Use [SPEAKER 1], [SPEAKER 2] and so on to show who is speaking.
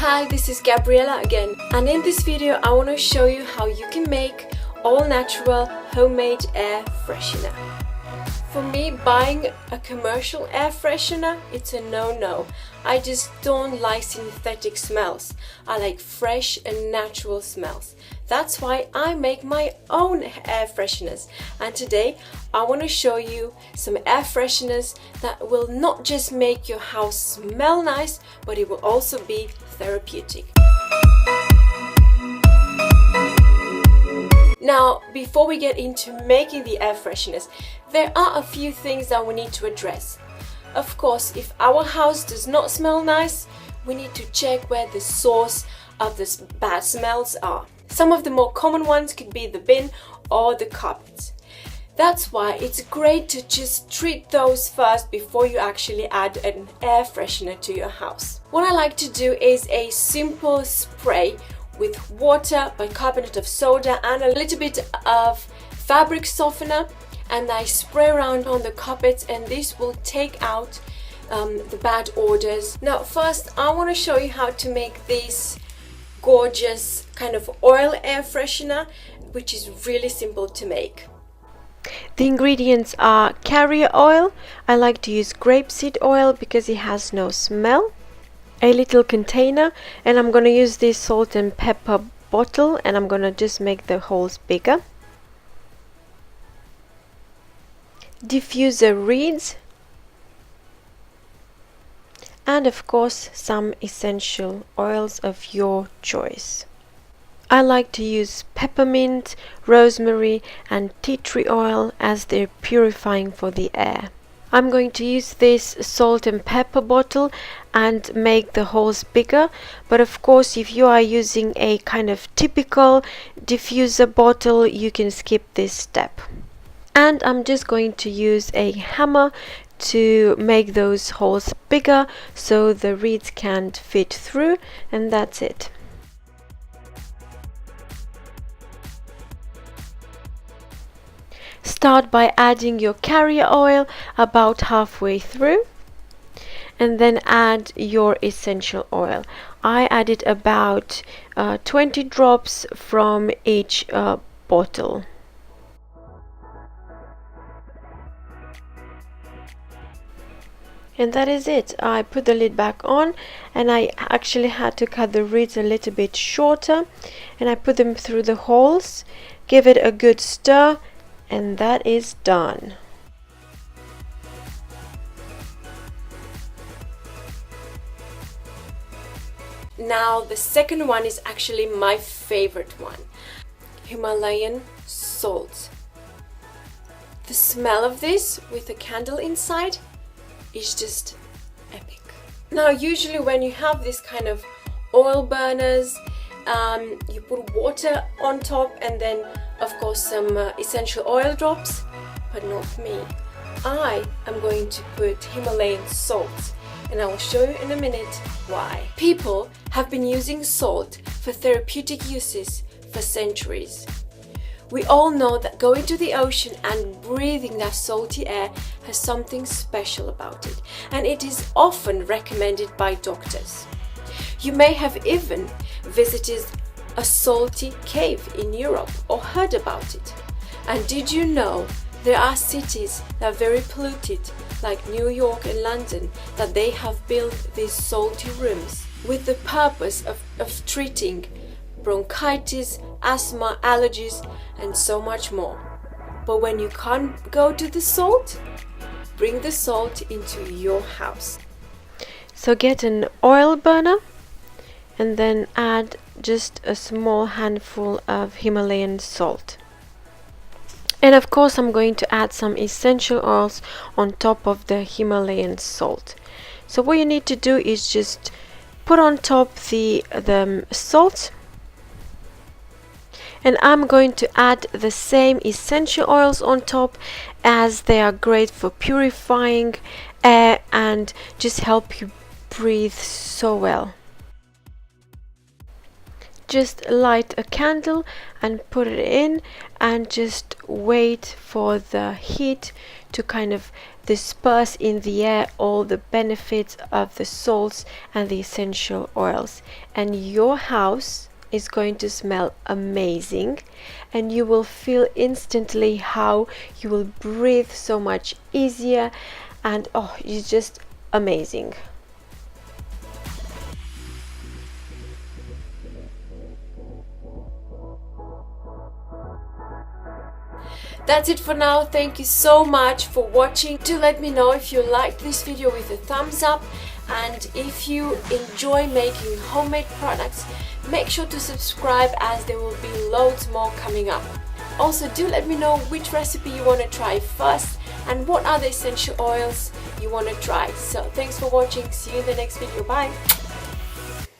[SPEAKER 1] Hi, this is Gabriela again, and in this video I want to show you how you can make all-natural homemade air freshener. For me, buying a commercial air freshener, it's a no-no. I just don't like synthetic smells. I like fresh and natural smells. That's why I make my own air fresheners. And today I want to show you some air fresheners that will not just make your house smell nice, but it will also be therapeutic. Now, before we get into making the air fresheners, there are a few things that we need to address. Of course, if our house does not smell nice, we need to check where the source of the bad smells are. Some of the more common ones could be the bin or the carpets. That's why it's great to just treat those first before you actually add an air freshener to your house. What I like to do is a simple spray with water, bicarbonate of soda and a little bit of fabric softener, and I spray around on the carpets, and this will take out the bad odors. Now first I want to show you how to make this gorgeous kind of oil air freshener, which is really simple to make.
[SPEAKER 2] The ingredients are carrier oil. I like to use grapeseed oil because it has no smell. A little container, and I'm going to use this salt and pepper bottle, and I'm going to just make the holes bigger. Diffuser reeds, and of course some essential oils of your choice. I like to use peppermint, rosemary and tea tree oil as they're purifying for the air. I'm going to use this salt and pepper bottle and make the holes bigger, but of course if you are using a kind of typical diffuser bottle, you can skip this step. And I'm just going to use a hammer to make those holes bigger so the reeds can't fit through, and that's it. Start by adding your carrier oil about halfway through, and then add your essential oil. I added about 20 drops from each bottle. And that is it. I put the lid back on, and I actually had to cut the reeds a little bit shorter, and I put them through the holes, give it a good stir, and that is done.
[SPEAKER 1] Now the second one is actually my favorite one. Himalayan salt. The smell of this with a candle inside is just epic. Now usually when you have this kind of oil burners, you put water on top and then of course some essential oil drops, but not me. I am going to put Himalayan salt, and I will show you in a minute why. People have been using salt for therapeutic uses for centuries. We all know that going to the ocean and breathing that salty air has something special about it, and it is often recommended by doctors. You may have even visited a salty cave in Europe or heard about it. And did you know there are cities that are very polluted, like New York and London, that they have built these salty rooms with the purpose of treating bronchitis, asthma, allergies and so much more. But when you can't go to the salt, bring the salt into your house.
[SPEAKER 2] So get an oil burner and then add just a small handful of Himalayan salt. And of course I'm going to add some essential oils on top of the Himalayan salt. So what you need to do is just put on top the salt, and I'm going to add the same essential oils on top, as they are great for purifying air and just help you breathe so well. just light a candle and put it in and just wait for the heat to kind of disperse in the air all the benefits of the salts and the essential oils, and your house is going to smell amazing, and you will feel instantly how you will breathe so much easier, and oh, it's just amazing.
[SPEAKER 1] That's it for now. Thank you so much for watching. Do let me know if you liked this video with a thumbs up, and if you enjoy making homemade products, make sure to subscribe as there will be loads more coming up. Also, do let me know which recipe you want to try first and what other essential oils you want to try. So thanks for watching. See you in the next video. Bye.